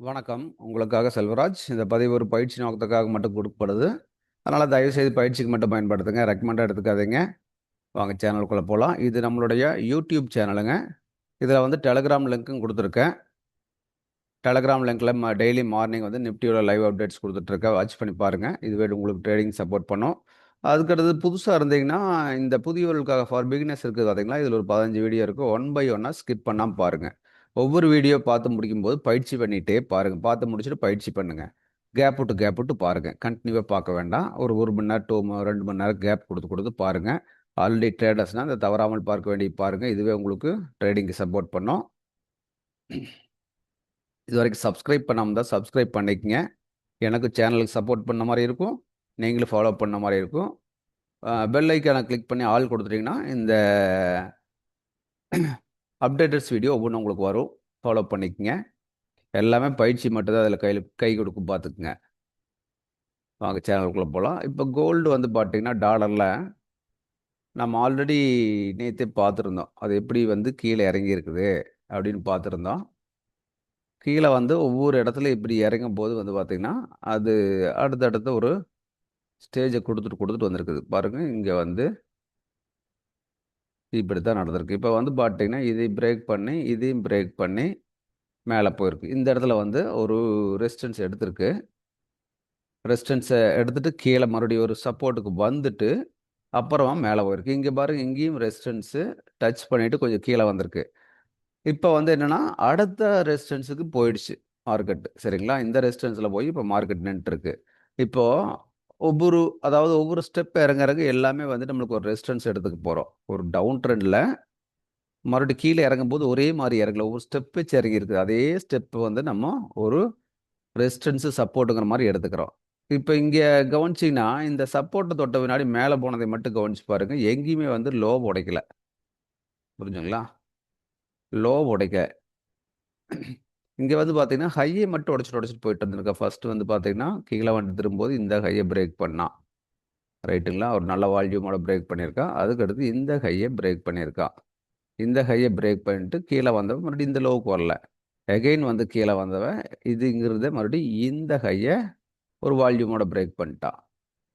வணக்கம். உங்களுக்காக செல்வராஜ். இந்த பதிவு ஒரு பயிற்சி நோக்கத்துக்காக மட்டும் கொடுக்கப்படுது. அதனால தயவுசெய்து பயிற்சிக்கு மட்டும் பயன்படுத்துங்க. ரெக்கமெண்டா எடுத்துக்காதீங்க. வாங்க சேனலுக்குள்ள போலாம். இது நம்மளுடைய யூடியூப் சேனலுங்க. இதில வந்து டெலகிராம் லிங்க்கும் குடுத்துருக்கேன். டெலகிராம் லிங்க்ல டெய்லி மார்னிங் வந்து நிஃப்டியோட லைவ் அப்டேட்ஸ் குடுத்துட்டுருக்கேன். வாட்ச் பண்ணி பாருங்க. இதுவே உங்களுக்கு ட்ரேடிங் சப்போர்ட் பண்ணும். அதுக்கடுத்து புதுசா இருந்தீங்கன்னா, இந்த புதியவர்களுக்காக ஃபார் பிகினர்ஸ் இருக்குது பார்த்தீங்களா? இதில ஒரு 15 வீடியோ இருக்கு. ஒன் பை ஒன்னா ஸ்கிப் பண்ணாம பாருங்க. ஒவ்வொரு வீடியோ பார்த்து முடிக்கும்போது பயிற்சி பண்ணிட்டே பாருங்க. பார்த்து முடிச்சுட்டு பயிற்சி பண்ணுங்க. கேப் விட்டு பாருங்க. கன்டினியூவா பார்க்க வேண்டாம். ஒரு 1 மணி நேரம், 2 மணி நேரம் கேப் குடுத்து குடுத்து பாருங்க. ஆல்ரெடி ட்ரேடர்ஸ்னா, இந்த தவறாமல் பார்க்க வேண்டிய பாருங்க. இதுவே உங்களுக்கு ட்ரேடிங்க்கு சப்போர்ட் பண்ணும். இதுவரைக்கும் சப்ஸ்கிரைப் பண்ணாம இருந்தா சப்ஸ்கிரைப் பண்ணிக்கங்க. எனக்கு சேனலுக்கு சப்போர்ட் பண்ண மாரி இருக்கும். நீங்களும் ஃபாலோ பண்ண மாரி இருக்கும். பெல் ஐகான கிளிக் பண்ணி ஆல் குடுத்துட்டீங்கன்னா, இந்த அப்டேட்டட்ஸ் வீடியோ ஒவ்வொன்னும் உங்களுக்கு வரும். ஃபாலோ பண்ணிக்கங்க. எல்லாமே பயிற்சி மட்டும் தான் அதில கை கொடுக்கும் பார்த்துக்குங்க. வாங்க சேனலுக்குள்ள போலாம். இப்போ கோல்டு வந்து பார்த்தீங்கன்னா, டாலர்ல நம்ம ஆல்ரெடி நேத்தே பார்த்துருந்தோம். அது எப்படி வந்து கீழ இறங்கியிருக்குது அப்படின்னு பார்த்துருந்தோம். கீழ வந்து ஒவ்வொரு இடத்துல இப்படி இறங்கும்போது வந்து பார்த்தீங்கன்னா, அது அடுத்தடுத்த ஒரு ஸ்டேஜ குடுத்துட்டு குடுத்துட்டு வந்திருக்குது. பாருங்க, இங்க வந்து இப்படித்தான் நடந்திருக்கு. இப்ப வந்து பார்த்தீங்கன்னா, இதை பிரேக் பண்ணி, இதையும் பிரேக் பண்ணி மேல போயிருக்கு. இந்த இடத்துல வந்து ஒரு ரெசிஸ்டன்ஸ் எடுத்திருக்கு. ரெசிஸ்டன்ஸ எடுத்துட்டு கீழ மறுபடியும் ஒரு சப்போர்ட்டுக்கு வந்துட்டு, அப்புறமா மேல போயிருக்கு. இங்க பாருங்க, இங்கேயும் ரெசிஸ்டன்ஸு டச் பண்ணிட்டு கொஞ்சம் கீழ வந்திருக்கு. இப்ப வந்து என்னன்னா, அடுத்த ரெசிஸ்டன்ஸுக்கு போயிடுச்சு மார்க்கெட். சரிங்களா? இந்த ரெசிஸ்டன்ஸ்ல போய் இப்ப மார்க்கெட் நின்னுட்டுருக்கு. இப்போ ஒவ்வொரு ஸ்டெப் இறங்க இறங்க எல்லாமே வந்து நம்மளுக்கு ஒரு ரெசிஸ்டன்ஸ் எடுத்துக்க போறோம். ஒரு டவுன் ட்ரெண்ட்ல மறுபடியும் கீழ இறங்கும்போது ஒரே மாரி இறங்கல. ஒவ்வொரு ஸ்டெப் வச்சு இறங்கியிருக்கு. அதே ஸ்டெப் வந்து நம்ம ஒரு ரெசிஸ்டன்ஸ், சப்போர்ட்ங்கிற மாரி எடுத்துக்கிறோம். இப்ப இங்க கவனிச்சீங்கன்னா, இந்த சப்போர்ட்ட தொட்ட பின்னாடி மேல போனதை மட்டும் கவனிச்சு பாருங்க. எங்கேயுமே வந்து லோவ உடைக்கல. புரிஞ்சுங்களா? லோவ உடைக்க இங்க வந்து பார்த்தீங்கன்னா, ஹைய மட்டும் உடைச்சுட்டு போயிட்டு இருந்திருக்கா. ஃபர்ஸ்ட் வந்து பார்த்தீங்கன்னா, கீழ வந்து திரும்பும்போது இந்த ஹைய பிரேக் பண்ணா. ரைட்டுங்களா? ஒரு நல்ல வால்யூமோட பிரேக் பண்ணியிருக்கா. அதுக்கடுத்து இந்த ஹைய பிரேக் பண்ணியிருக்கா. இந்த ஹைய பிரேக் பண்ணிட்டு கீழ வந்தவ மறுபடியும் இந்த லோவுக்கு வரல. அகைன் வந்து கீழ வந்தவ, இதுங்கிறத மறுபடியும் இந்த ஹைய ஒரு வால்யூமோட பிரேக் பண்ணிட்டா.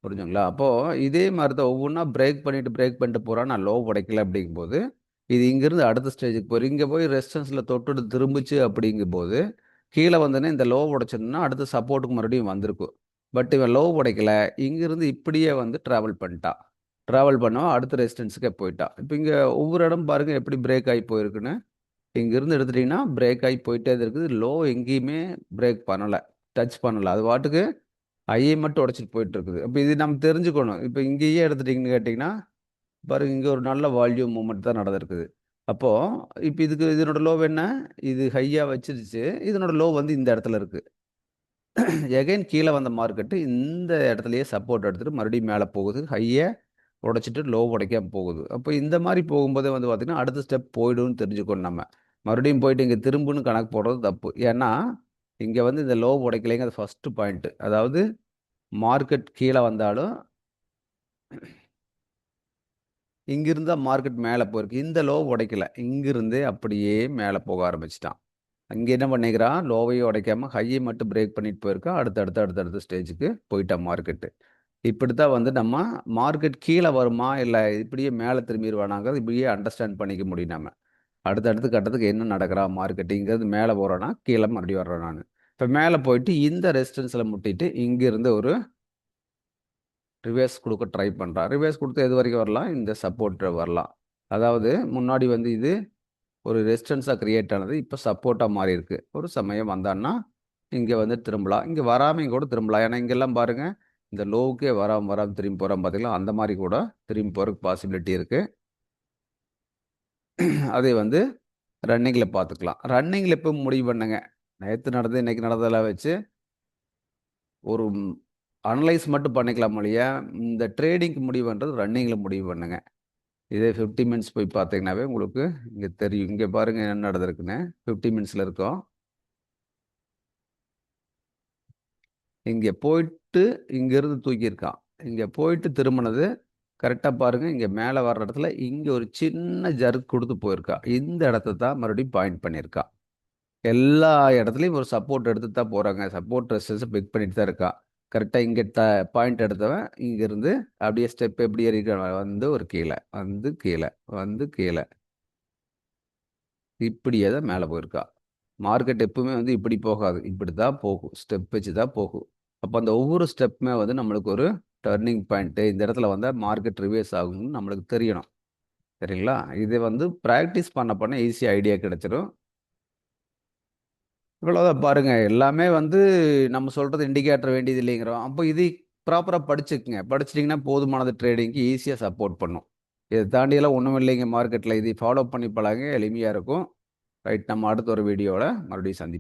புரிஞ்சுங்களா? அப்போ இதே மாரி தான் ஒவ்வொன்னா பிரேக் பண்ணிட்டு போறா. நான் லோ உடைக்கல அப்படிங்கும்போது, இது இங்கிருந்து அடுத்த ஸ்டேஜுக்கு போயிரும். இங்க போய் ரெசிஸ்டன்ஸ்ல தொட்டுட்டு திரும்புச்சு அப்படிங்கும்போது, கீழ வந்தோனே இந்த லோ உடைச்சிருந்தா அடுத்த சப்போர்ட்க்கு மறுபடியும் வந்திருக்கும். பட் இவன் லோ உடைக்கல. இங்கிருந்து இப்படியே வந்து டிராவல் பண்ணிட்டா. டிராவல் பண்ணவ அடுத்த ரெசிஸ்டன்ஸ்க்கே போயிட்டா. இப்ப இங்க ஒவ்வொரு இடம் பாருங்க எப்படி பிரேக் ஆயி போயிருக்குன்னு. இங்கிருந்து எடுத்துட்டீங்கன்னா, பிரேக் ஆயி போயிட்டே தான் இருக்குது. லோ எங்கேயுமே பிரேக் பண்ணல. டச் பண்ணல. அது பாட்டுக்கு ஐய மட்டும் உடைச்சிட்டு போயிட்டு இருக்குது. அப்ப இது நம்ம தெரிஞ்சுக்கணும். இப்ப இங்கேயே எடுத்துட்டீங்கன்னு கேட்டீங்கன்னா, பாருங்க இங்க ஒரு நல்ல வால்யூம் மூவ்மெண்ட் தான் நடந்திருக்குது. அப்போ இப்ப இதனோட லோ என்ன? இது ஹையா வச்சிருச்சு. இதனோட லோ வந்து இந்த இடத்துல இருக்கு. எகைன் கீழ வந்த மார்க்கெட் இந்த இடத்துலயே சப்போர்ட் எடுத்துட்டு மறுபடியும் மேல போகுது. ஹைய உடைச்சிட்டு லோ உடைக்காம போகுது. அப்ப இந்த மாரி போகும்போதே வந்து பார்த்தீங்கன்னா, அடுத்த ஸ்டெப் போயிடும்னு தெரிஞ்சுக்கணும் நம்ம. மறுபடியும் போயிட்டு இங்க திரும்புன்னு கணக்கு போடுறது தப்பு. ஏன்னா, இங்க வந்து இந்த லோ உடைக்கலைங்கிறது ஃபர்ஸ்ட் பாயிண்ட். அதாவது மார்க்கெட் கீழ வந்தாலும், இங்கிருந்து தான் மார்க்கெட் மேல போயிருக்கு. இந்த லோ உடைக்கல. இங்கிருந்தே அப்படியே மேல போக ஆரம்பிச்சுட்டான். அங்க என்ன பண்ணிக்கிறான், லோவையும் உடைக்காம ஹையை மட்டும் பிரேக் பண்ணிட்டு போயிருக்கான். அடுத்தடுத்த ஸ்டேஜுக்கு போயிட்டான் மார்க்கெட்டு. இப்படித்தான் வந்து நம்ம மார்க்கெட் கீழ வருமா, இல்ல இப்படியே மேல திரும்பிருவானாங்கிறது இப்படியே அண்டர்ஸ்டாண்ட் பண்ணிக்க முடியும் நம்ம. அடுத்தடுத்த கட்டத்துக்கு என்ன நடக்குறான் மார்க்கெட், இங்கேருந்து மேல போறானா, கீழ மறுபடியும் வர்றானான்னு. இப்ப மேல போயிட்டு இந்த ரெசிஸ்டன்ஸ்ல முட்டிட்டு, இங்கிருந்து ஒரு ரிவர்ஸ் குடுக்க ட்ரை பண்றான். ரிவர்ஸ் குடுத்து எது வரைக்கும் வரலாம்? இந்த சப்போர்ட் வரலாம். அதாவது முன்னாடி வந்து இது ஒரு ரெசிஸ்டன்ஸா கிரியேட் ஆனது. இப்ப சப்போர்ட்டா மாறியிருக்கு. ஒரு சமயம் வந்தான்னா, இங்க வந்து திரும்பலாம். இங்க வராமயும் கூட திரும்பலாம். ஏன்னா, இங்கெல்லாம் பாருங்க, இந்த லோவுக்கே வராம திரும்பி போறான் பார்த்தீங்களா? அந்த மாரி கூட திரும்பி போறதுக்கு பாசிபிலிட்டி இருக்கு. அதை வந்து ரன்னிங்ல பார்த்துக்கலாம். ரன்னிங்ல எப்ப முடிவு பண்ணுங்க? நேத்து நடந்தது, இன்னைக்கு நடந்ததெல்லாம் வச்சு ஒரு அனலைஸ் மட்டும் பண்ணிக்கலாம் ஒழிய, இந்த ட்ரேடிங்க்கு முடிவு பண்றது ரன்னிங்ல முடிவு பண்ணுங்க. இதே 50 மினிட்ஸ் போய் பார்த்தீங்கன்னாவே உங்களுக்கு இங்க தெரியும். இங்க பாருங்க என்ன நடந்திருக்குன்னு. 50 மினிட்ஸ்ல இருக்கோம். இங்க போயிட்டு இங்கிருந்து தூக்கியிருக்கான். இங்க போயிட்டு திரும்புனது கரெக்ட்டா பாருங்க. இங்க மேல வர்ற இடத்துல இங்க ஒரு சின்ன ஜர்க் குடுத்து போயிருக்கான். இந்த இடத்த தான் மறுபடியும் பாயிண்ட் பண்ணியிருக்கான். எல்லா இடத்துலையும் ஒரு சப்போர்ட் எடுத்து தான் போகிறாங்க. சப்போர்ட் ரெசிஸ்டன்ஸை பிக் பண்ணிட்டு தான் இருக்கா. கரெக்டாக இங்கே பாயிண்ட் எடுத்தவன் இங்கேருந்து அப்படியே ஸ்டெப் எப்படி ஏறிக்கிறான், வந்து ஒரு கீழே வந்து கீழே வந்து கீழே இப்படியே தான் மேலே போயிருக்கா. மார்க்கெட் எப்பவுமே வந்து இப்படி போகாது, இப்படி தான் போகும், ஸ்டெப் வச்சு தான் போகும். அப்போ அந்த ஒவ்வொரு ஸ்டெப்புமே வந்து நம்மளுக்கு ஒரு டர்னிங் பாயிண்ட்டு, இந்த இடத்துல வந்து மார்க்கெட் ரிவர்ஸ் ஆகும்னு நம்மளுக்கு தெரியணும். சரிங்களா? இது வந்து ப்ராக்டிஸ் பண்ண ஈஸியாக ஐடியா கிடைச்சிரும். இவ்வளோதான் பாருங்க. எல்லாமே வந்து நம்ம சொல்றது இண்டிகேட்டர் வேண்டியது இல்லைங்கிறோம். அப்போ இது ப்ராப்பராக படிச்சுக்குங்க. படிச்சிட்டிங்கன்னா போதுமானது, ட்ரேடிங்க்கு ஈஸியாக சப்போர்ட் பண்ணும். இதை தாண்டியெல்லாம் ஒன்றும் இல்லைங்க மார்க்கெட்டில். இதை ஃபாலோ பண்ணி பழகுங்க, எளிமையாக இருக்கும். ரைட், நம்ம அடுத்த ஒரு வீடியோவில் மறுபடியும் சந்திப்போம்.